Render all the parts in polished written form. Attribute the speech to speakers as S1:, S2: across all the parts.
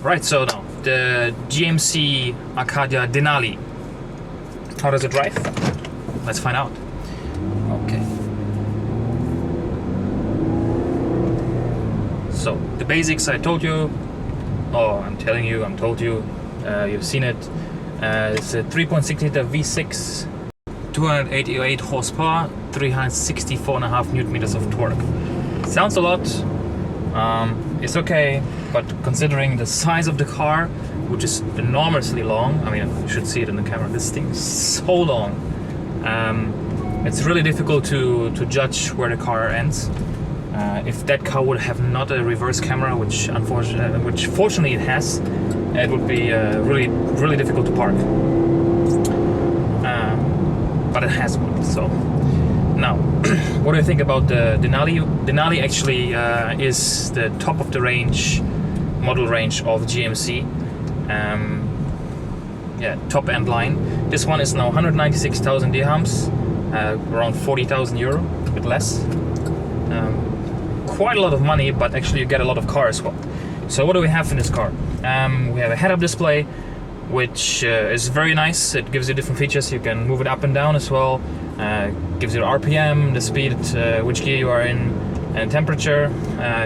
S1: Right, so now the GMC Acadia Denali. How does it drive? Let's find out. Okay. So the basics I told you, I'm told you, you've seen it. It's a 3.6 liter V6, 288 horsepower, 364.5 Newton meters of torque. Sounds a lot. It's okay, but considering the size of the car, which is enormously long, I mean, you should see it in the camera, this thing is so long. It's really difficult to judge where the car ends. If that car would have not a reverse camera, which fortunately it has, it would be really, really difficult to park. But it has one. So now, what do you think about the Denali? Denali actually is the top of the range model range of GMC. Top end line. This one is now 196,000 dirhams, around 40,000 euro, a bit less. Quite a lot of money, but actually you get a lot of car as well. So what do we have in this car? We have a head-up display, which is very nice. It gives you different features. You can move it up and down as well. Gives you the RPM, the speed, which gear you are in, and temperature.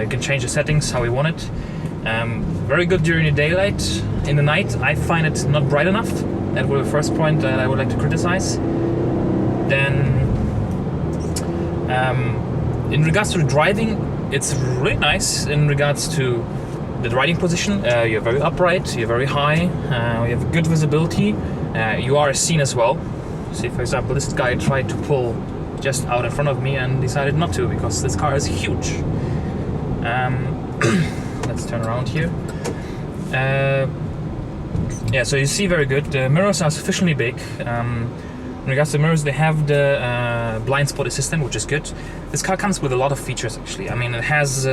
S1: You can change the settings how you want it. Very good during the daylight. In the night, I find it not bright enough. That was the first point that I would like to criticize. Then, in regards to the driving, it's really nice in regards to the riding position. You're very upright, you're very high, you have good visibility, you are seen as well. See, for example, this guy tried to pull just out in front of me and decided not to because this car is huge. Let's turn around here. So you see very good. The mirrors are sufficiently big. In regards to mirrors, they have the blind spot assistant, which is good. This car comes with a lot of features actually. I mean, it has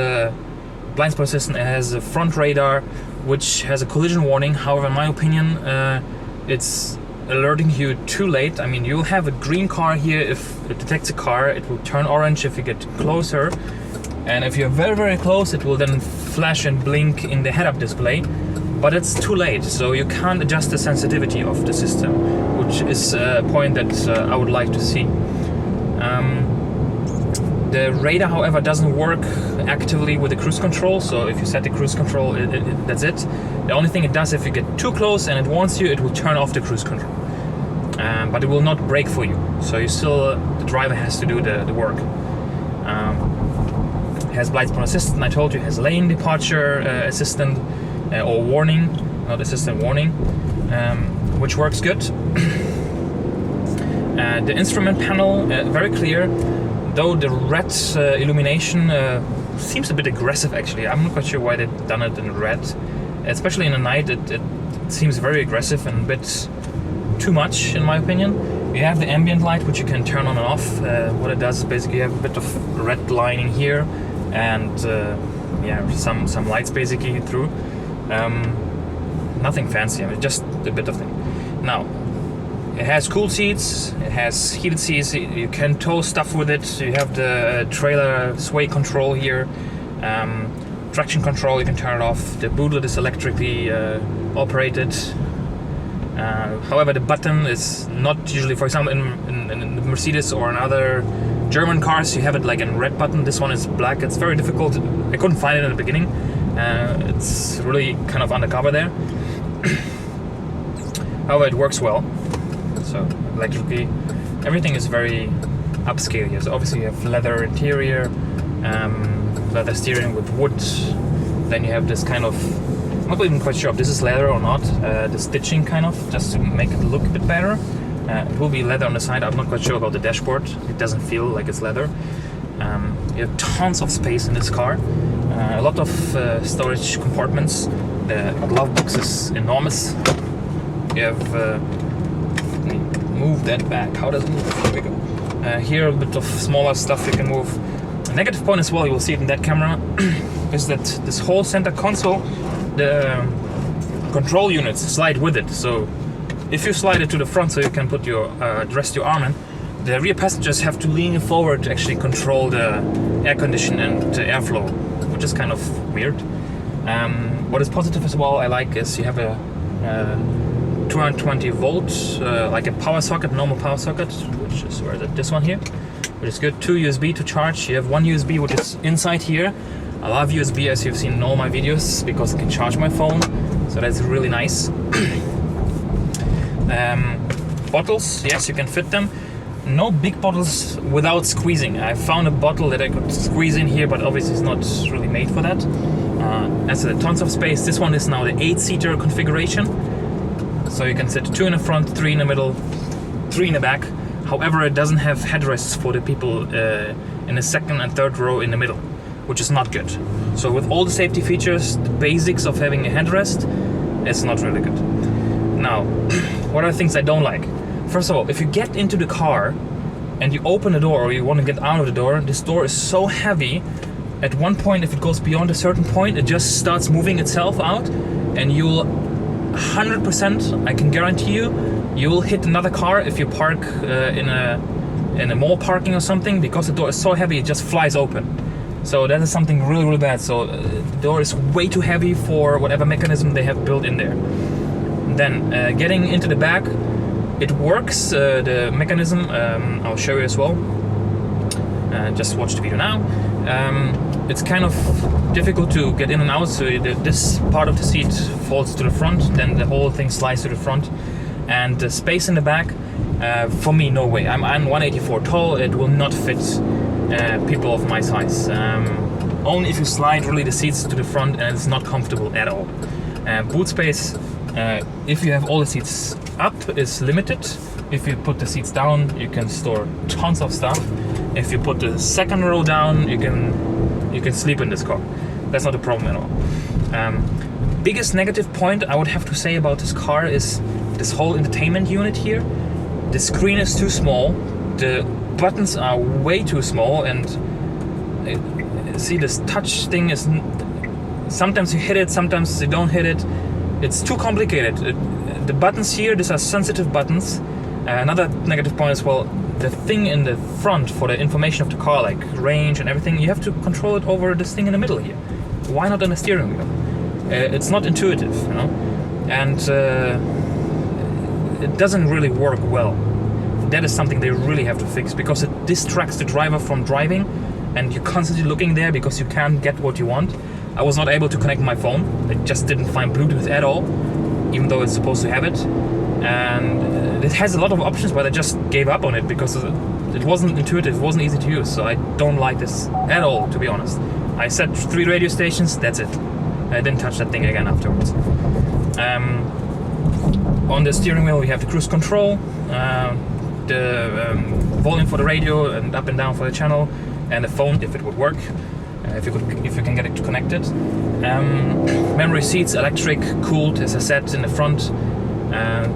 S1: blind spot assistant, it has a front radar, which has a collision warning. However, in my opinion, it's alerting you too late. I mean, you'll have a green car here if it detects a car. It will turn orange if you get closer. And if you're very, very close, it will then flash and blink in the head-up display. But it's too late, so you can't adjust the sensitivity of the system, which is a point that I would like to see. The radar, however, doesn't work actively with the cruise control, so if you set the cruise control, that's it. The only thing it does, if you get too close and it warns you, it will turn off the cruise control. But it will not brake for you, so you still, the driver has to do the work. It has blind spot assistant, I told you, it has lane departure assistant, or warning, not assistant, warning, which works good. The instrument panel, very clear, though the red illumination seems a bit aggressive actually. I'm not quite sure why they've done it in red. Especially in the night, it seems very aggressive and a bit too much in my opinion. You have the ambient light, which you can turn on and off. What it does is basically you have a bit of red lining here and some lights basically through. Nothing fancy, I mean, just a bit of thing. Now, it has cool seats, it has heated seats, you can tow stuff with it, you have the trailer sway control here, traction control, you can turn it off, the bootlet is electrically operated. However, the button is not usually, for example, in Mercedes or in other German cars, you have it like a red button. This one is black. It's very difficult. I couldn't find it in the beginning. It's really kind of undercover there. However, it works well. So electrically, everything is very upscale here. So obviously you have leather interior, leather steering with wood. Then you have this kind of, I'm not even quite sure if this is leather or not, the stitching kind of, just to make it look a bit better. It will be leather on the side. I'm not quite sure about the dashboard. It doesn't feel like it's leather. You have tons of space in this car. A lot of storage compartments. The glove box is enormous. You have, let me move that back. How does it move? Here we go. Here a bit of smaller stuff you can move. A negative point as well, you will see it in that camera, is that this whole center console, the control units slide with it. So if you slide it to the front so you can put your rest your arm in, the rear passengers have to lean forward to actually control the air condition and the airflow, which is kind of weird. What is positive as well, I like, is you have a 220 volts, like a power socket, normal power socket, which is, where is it? This one here, which is good. 2 USB to charge. You have one USB which is inside here. I love USB, as you've seen in all my videos, because I can charge my phone, so that's really nice. Bottles, yes, you can fit them. No big bottles without squeezing. I found a bottle that I could squeeze in here, but obviously it's not really made for that. As a tons of space. This one is now the 8-seater configuration, so you can sit 2 in the front, 3 in the middle, 3 in the back. However, it doesn't have headrests for the people in the second and third row in the middle, which is not good. So with all the safety features, the basics of having a headrest, it's not really good. Now, what are things I don't like? First of all, if you get into the car and you open the door, or you want to get out of the door, this door is so heavy. At one point, if it goes beyond a certain point, it just starts moving itself out, and you'll 100%, I can guarantee you, you will hit another car if you park in a mall parking or something, because the door is so heavy, it just flies open. So that is something really, really bad. So the door is way too heavy for whatever mechanism they have built in there. Then getting into the back, it works, the mechanism, I'll show you as well. Just watch the video now. It's kind of difficult to get in and out, so this part of the seat falls to the front, then the whole thing slides to the front. And the space in the back, for me, no way. I'm 184 tall, it will not fit people of my size. Only if you slide really the seats to the front, and it's not comfortable at all. Boot space, if you have all the seats up, is limited. If you put the seats down, you can store tons of stuff. If you put the second row down, you can sleep in this car. That's not a problem at all. Biggest negative point I would have to say about this car is this whole entertainment unit here. The screen is too small. The buttons are way too small, and see, this touch thing is, sometimes you hit it, sometimes you don't hit it. It's too complicated. The buttons here, these are sensitive buttons. Another negative point as well, the thing in the front for the information of the car, like range and everything, you have to control it over this thing in the middle here. Why not on the steering wheel? It's not intuitive, you know, and it doesn't really work well. That is something they really have to fix, because it distracts the driver from driving, and you're constantly looking there because you can't get what you want. I was not able to connect my phone. It just didn't find Bluetooth at all, even though it's supposed to have it. And it has a lot of options, but I just gave up on it because it wasn't intuitive, it wasn't easy to use. So I don't like this at all, to be honest. I set 3 radio stations, that's it. I didn't touch that thing again afterwards. On the steering wheel we have the cruise control, the volume for the radio, and up and down for the channel, and the phone if it would work, if you can get it connected. Memory seats, electric, cooled, as I said, in the front.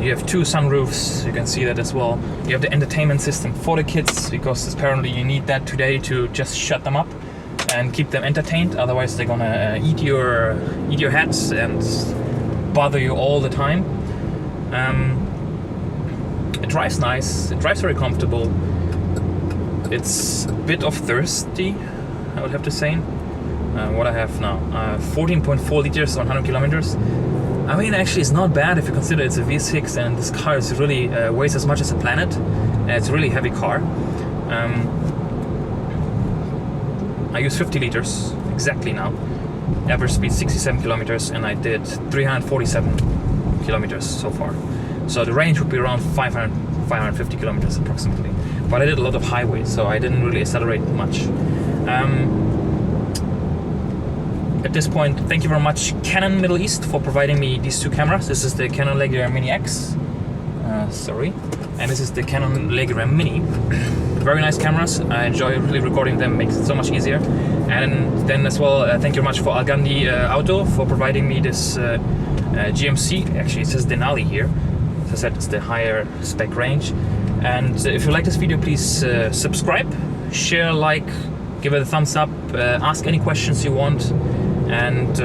S1: You have 2 sunroofs, you can see that as well. You have the entertainment system for the kids, because apparently you need that today to just shut them up and keep them entertained. Otherwise they're gonna eat your heads and bother you all the time. It drives nice, it drives very comfortable. It's a bit of thirsty, I would have to say. What I have now, 14.4 liters on 100 kilometers. I mean, actually it's not bad if you consider it's a V6, and this car is really weighs as much as a Planet, and it's a really heavy car. I use 50 liters exactly now. Average speed 67 kilometers, and I did 347 kilometers so far. So the range would be around 550 kilometers approximately. But I did a lot of highways, so I didn't really accelerate much. At this point, thank you very much Canon Middle East for providing me these 2 cameras. This is the Canon Leguera Mini X, and this is the Canon Leguera Mini. Very nice cameras. I enjoy really recording them, makes it so much easier. And then as well, thank you very much for Algandi Auto for providing me this GMC. Actually, it says Denali here. As I said, it's the higher spec range. And if you like this video, please subscribe, share, like, give it a thumbs up, ask any questions you want, and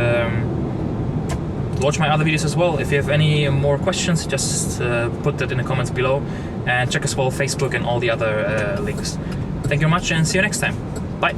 S1: watch my other videos as well. If you have any more questions, just put that in the comments below, and check as well Facebook and all the other links. Thank you very much, and see you next time. Bye.